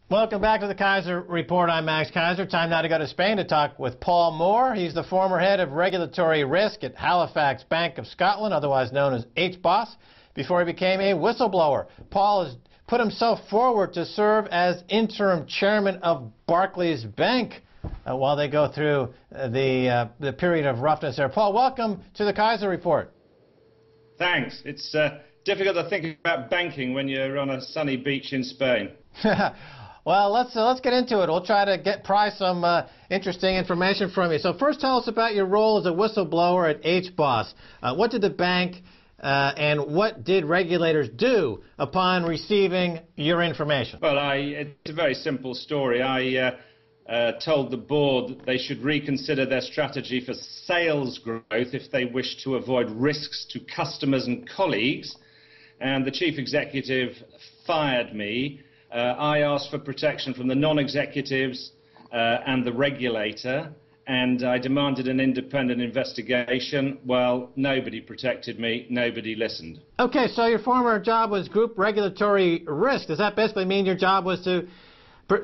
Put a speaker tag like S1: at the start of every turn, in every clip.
S1: Welcome back to the Keiser Report. I'm Max Keiser. Time now to go to Spain to talk with Paul Moore. He's the former head of regulatory risk at Halifax Bank of Scotland, otherwise known as HBOS, before he became a whistleblower. Paul has put himself forward to serve as interim chairman of Barclays Bank while they go through the period of roughness there. Paul, welcome to the Keiser Report.
S2: Thanks. It's difficult to think about banking when you're on a sunny beach in Spain.
S1: Well, let's get into it. We'll try to pry some interesting information from you. So first, tell us about your role as a whistleblower at HBOS. What did the bank and what did regulators do upon receiving your information?
S2: Well, it's a very simple story. I told the board that they should reconsider their strategy for sales growth if they wish to avoid risks to customers and colleagues, and the chief executive fired me. I asked for protection from the non-executives and the regulator, and I demanded an independent investigation. Well, nobody protected me, nobody listened.
S1: Okay, so your former job was group regulatory risk. Does that basically mean your job was to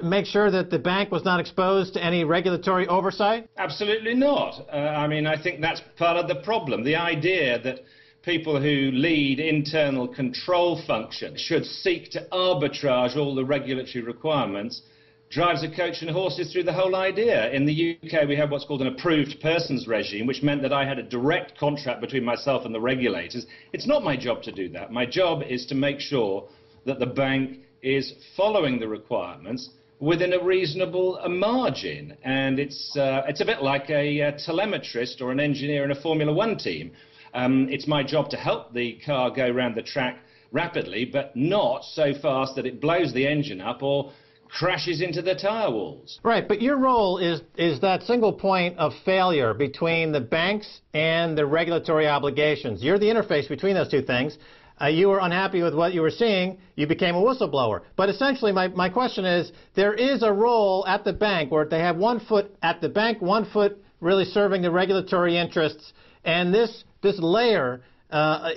S1: make sure that the bank was not exposed to any regulatory oversight?
S2: Absolutely not. I mean, I think that's part of the problem. The idea that people who lead internal control functions should seek to arbitrage all the regulatory requirements drives a coach and horses through the whole idea. In the UK, we have what's called an approved persons regime, which meant that I had a direct contract between myself and the regulators. It's not my job to do that. My job is to make sure that the bank is following the requirements within a reasonable margin. And it's a bit like a telemetrist or an engineer in a Formula One team. It's my job to help the car go around the track rapidly, but not so fast that it blows the engine up or crashes into the tyre walls.
S1: Right, but your role is that single point of failure between the banks and the regulatory obligations. You're the interface between those two things. You were unhappy with what you were seeing, you became a whistleblower. But essentially, my question is, there is a role at the bank where they have one foot at the bank, one foot really serving the regulatory interests, and this layer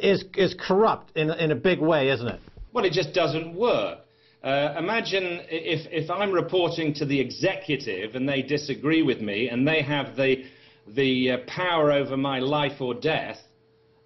S1: is corrupt in a big way, isn't it?
S2: Well, it just doesn't work. Imagine if I'm reporting to the executive and they disagree with me and they have the power over my life or death,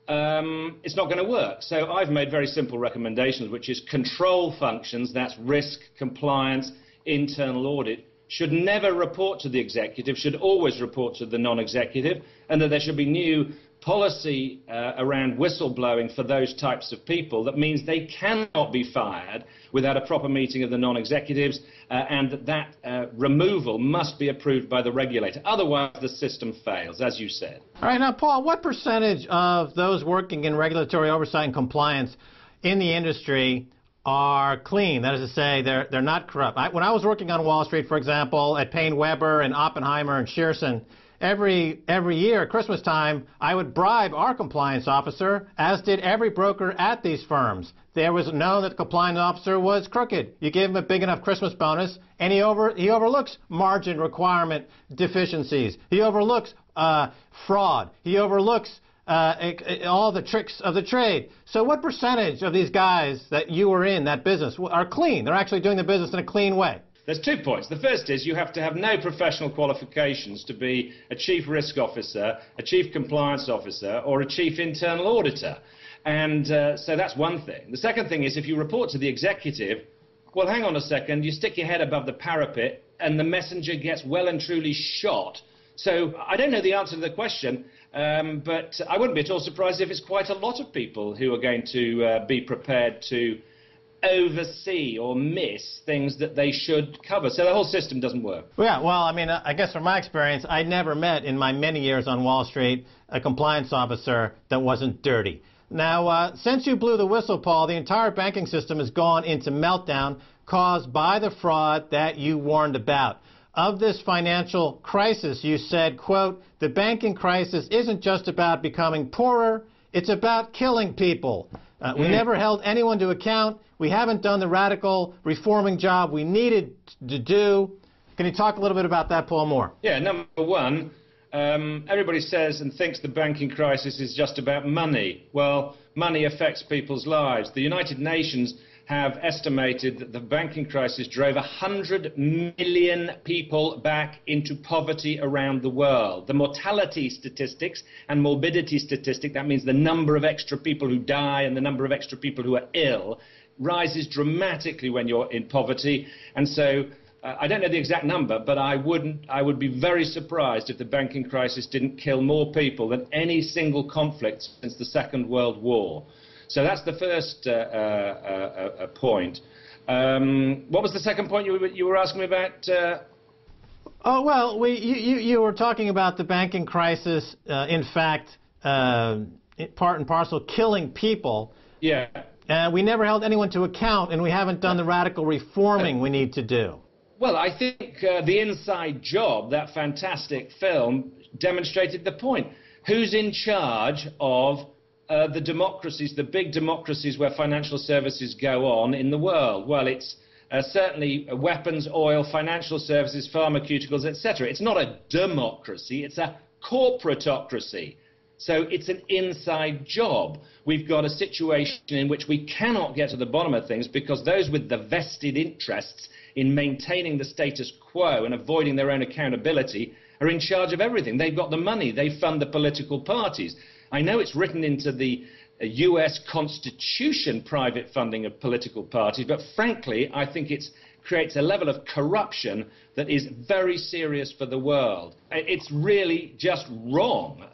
S2: it's not going to work. So I've made very simple recommendations, which is control functions, that's risk, compliance, internal audit, should never report to the executive, should always report to the non-executive, and that there should be new policy around whistleblowing for those types of people that means they cannot be fired without a proper meeting of the non-executives, and that removal must be approved by the regulator. Otherwise, the system fails, as you said.
S1: All right, now, Paul, what percentage of those working in regulatory oversight and compliance in the industry are clean? That is to say, they're not corrupt. When I was working on Wall Street, for example, at Payne Weber and Oppenheimer and Shearson, every year at Christmas time, I would bribe our compliance officer, as did every broker at these firms. There was known that the compliance officer was crooked. You give him a big enough Christmas bonus, and he overlooks margin requirement deficiencies. He overlooks fraud. He overlooks all the tricks of the trade. So what percentage of these guys that you were in that business are clean? They're actually doing the business in a clean way.
S2: There's 2 points. The first is you have to have no professional qualifications to be a chief risk officer, a chief compliance officer, or a chief internal auditor. And so that's one thing. The second thing is if you report to the executive, well, hang on a second, you stick your head above the parapet and the messenger gets well and truly shot. So I don't know the answer to the question, but I wouldn't be at all surprised if it's quite a lot of people who are going to be prepared to oversee or miss things that they should cover. So the whole system doesn't work.
S1: Yeah, well, I mean, I guess from my experience, I never met in my many years on Wall Street a compliance officer that wasn't dirty. Now, since you blew the whistle, Paul, the entire banking system has gone into meltdown caused by the fraud that you warned about. Of this financial crisis, you said, quote, "The banking crisis isn't just about becoming poorer, it's about killing people. We never held anyone to account. We haven't done the radical reforming job we needed to do." Can you talk a little bit about that, Paul Moore?
S2: Yeah, number one, everybody says and thinks the banking crisis is just about money. Well, money affects people's lives. The United Nations have estimated that the banking crisis drove 100 million people back into poverty around the world. The mortality statistics and morbidity statistic, that means the number of extra people who die and the number of extra people who are ill, rises dramatically when you're in poverty. And so I don't know the exact number, but I would be very surprised if the banking crisis didn't kill more people than any single conflict since the Second World War. So that's the first point. What was the second point you were asking me about?
S1: Oh, well, you were talking about the banking crisis, in fact, part and parcel killing people.
S2: Yeah.
S1: We never held anyone to account, and we haven't done the radical reforming we need to do.
S2: Well, I think The Inside Job, that fantastic film, demonstrated the point. Who's in charge of the democracies, the big democracies where financial services go on in the world? Well, it's certainly weapons, oil, financial services, pharmaceuticals, etc. It's not a democracy, it's a corporatocracy. So it's an inside job. We've got a situation in which we cannot get to the bottom of things because those with the vested interests in maintaining the status quo and avoiding their own accountability are in charge of everything. They've got the money. They fund the political parties. I know it's written into the US Constitution, private funding of political parties, but frankly, I think it creates a level of corruption that is very serious for the world. It's really just wrong.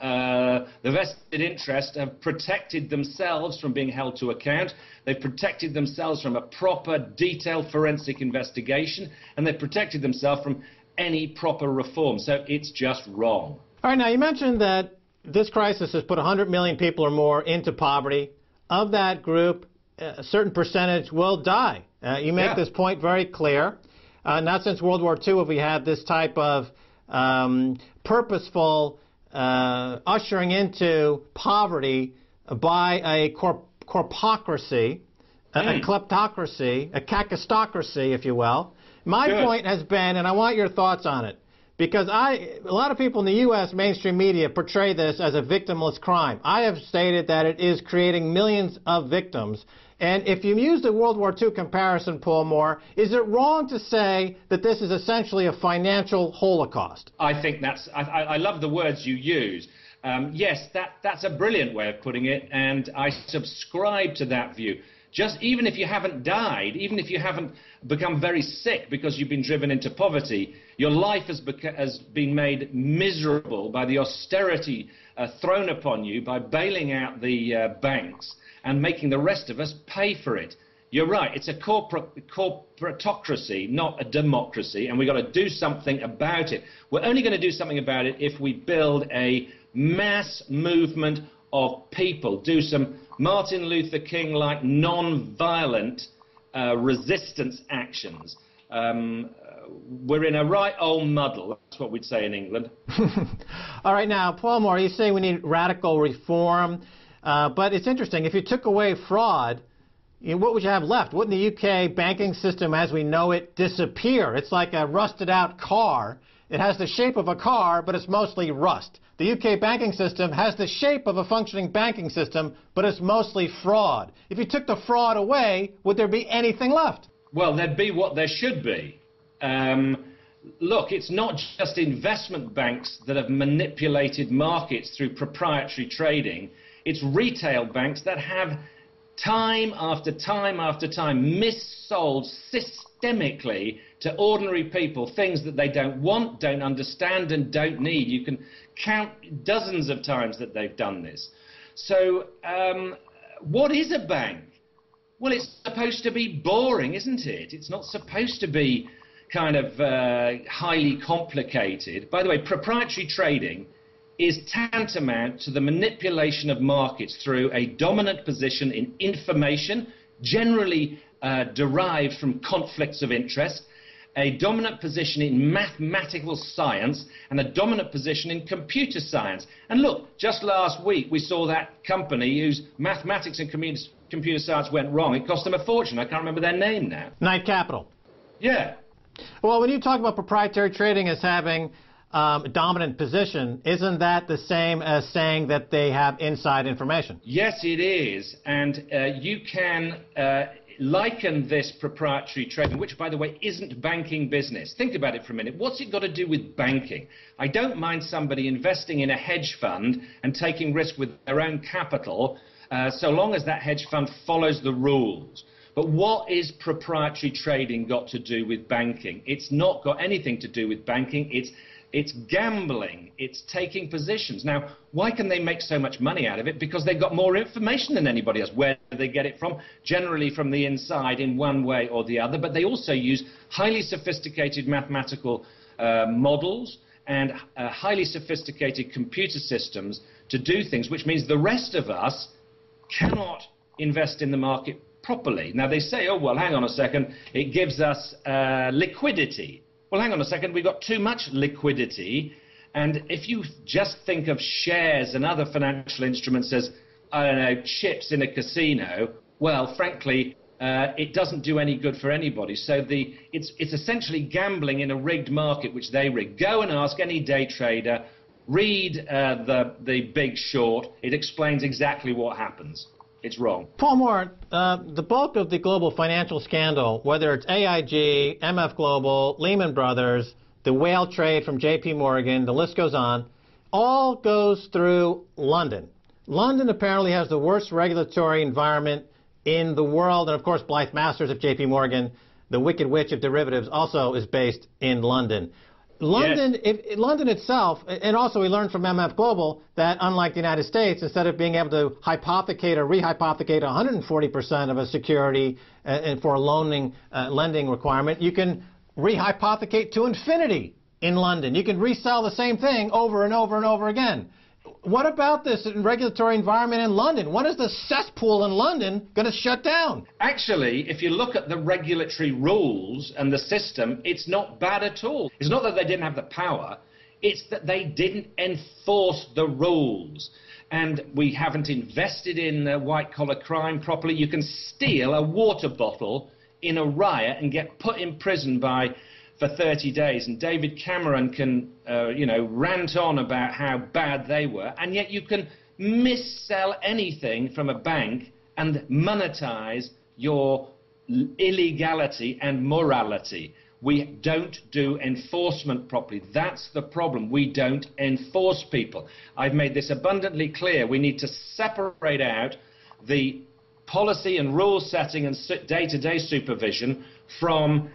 S2: The vested interests have protected themselves from being held to account. They've protected themselves from a proper, detailed forensic investigation, and they've protected themselves from any proper reform. So it's just wrong.
S1: All right, now you mentioned that this crisis has put 100 million people or more into poverty. Of that group, a certain percentage will die. You make this point very clear. Not since World War II have we had this type of purposeful ushering into poverty by a corpocracy, a kleptocracy, a kakistocracy, if you will. My point has been, and I want your thoughts on it, because a lot of people in the U.S. mainstream media portray this as a victimless crime. I have stated that it is creating millions of victims. And if you use the World War II comparison, Paul Moore, is it wrong to say that this is essentially a financial holocaust?
S2: I think that's, I love the words you use. Yes, that's a brilliant way of putting it, and I subscribe to that view. Just even if you haven't died, even if you haven't become very sick because you've been driven into poverty, your life has been made miserable by the austerity thrown upon you by bailing out the banks and making the rest of us pay for it. You're right, it's a corporatocracy, not a democracy, and we've got to do something about it. We're only going to do something about it if we build a mass movement of people, do some Martin Luther King-like non-violent resistance actions. We're in a right old muddle, that's what we'd say in England.
S1: All right, now, Paul Moore, you say we need radical reform, but it's interesting, if you took away fraud, what would you have left? Wouldn't the UK banking system as we know it disappear? It's like a rusted out car. It has the shape of a car, but it's mostly rust. The UK banking system has the shape of a functioning banking system, but it's mostly fraud. If you took the fraud away, would there be anything left?
S2: Well, there'd be what there should be. Look, it's not just investment banks that have manipulated markets through proprietary trading. It's retail banks that have time after time after time missold systemically to ordinary people things that they don't want, don't understand, and don't need. You can count dozens of times that they've done this. So what is a bank? Well, it's supposed to be boring, isn't it? It's not supposed to be kind of highly complicated. By the way, proprietary trading is tantamount to the manipulation of markets through a dominant position in information, generally derived from conflicts of interest, a dominant position in mathematical science, and a dominant position in computer science. And look, just last week we saw that company whose mathematics and computer science went wrong. It cost them a fortune. I can't remember their name now.
S1: Knight Capital.
S2: Yeah.
S1: Well, when you talk about proprietary trading as having dominant position, isn't that the same as saying that they have inside information?
S2: Yes, it is. And you can liken this proprietary trading, which, by the way, isn't banking business. Think about it for a minute. What's it got to do with banking? I don't mind somebody investing in a hedge fund and taking risk with their own capital, so long as that hedge fund follows the rules. But what is proprietary trading got to do with banking? It's not got anything to do with banking. It's gambling. It's taking positions. Now, why can they make so much money out of it? Because they've got more information than anybody else. Where do they get it from? Generally from the inside in one way or the other. But they also use highly sophisticated mathematical models and highly sophisticated computer systems to do things, which means the rest of us cannot invest in the market properly. Now, they say, oh, well, hang on a second, it gives us liquidity. Well, hang on a second, we've got too much liquidity, and if you just think of shares and other financial instruments as, I don't know, chips in a casino, well, frankly, it doesn't do any good for anybody. So it's essentially gambling in a rigged market, which they rig. Go and ask any day trader, read the Big Short. It explains exactly what happens. It's wrong.
S1: Paul Moore, the bulk of the global financial scandal, whether it's AIG, MF Global, Lehman Brothers, the whale trade from JP Morgan, the list goes on, all goes through London. London apparently has the worst regulatory environment in the world. And, of course, Blythe Masters of JP Morgan, the Wicked Witch of derivatives, also is based in London. London,
S2: yes.
S1: London itself, and also we learned from MF Global that unlike the United States, instead of being able to hypothecate or rehypothecate 140% of a security for a lending requirement, you can rehypothecate to infinity in London. You can resell the same thing over and over and over again. What about this regulatory environment in London? When is the cesspool in London going to shut down?
S2: Actually, if you look at the regulatory rules and the system, it's not bad at all. It's not that they didn't have the power, it's that they didn't enforce the rules. And we haven't invested in white-collar crime properly. You can steal a water bottle in a riot and get put in prison for 30 days, and David Cameron can, rant on about how bad they were, and yet you can missell anything from a bank and monetize your illegality and morality. We don't do enforcement properly. That's the problem. We don't enforce people. I've made this abundantly clear. We need to separate out the policy and rule setting and day-to-day supervision from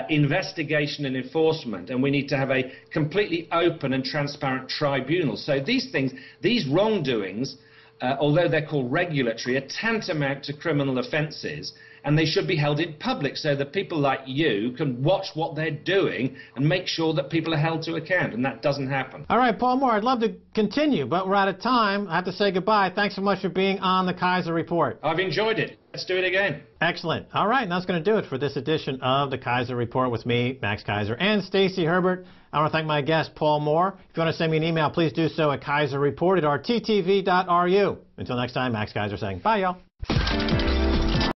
S2: investigation and enforcement, and we need to have a completely open and transparent tribunal. So these things, these wrongdoings, although they're called regulatory, are tantamount to criminal offences, and they should be held in public so that people like you can watch what they're doing and make sure that people are held to account, and that doesn't happen.
S1: All right, Paul Moore, I'd love to continue, but we're out of time. I have to say goodbye. Thanks so much for being on the Keiser Report.
S2: I've enjoyed it. Let's do it again.
S1: Excellent. All right, and that's going to do it for this edition of the Keiser Report with me, Max Keiser, and Stacey Herbert. I want to thank my guest, Paul Moore. If you want to send me an email, please do so at keiserreport@rttv.ru. Until next time, Max Keiser saying bye, y'all.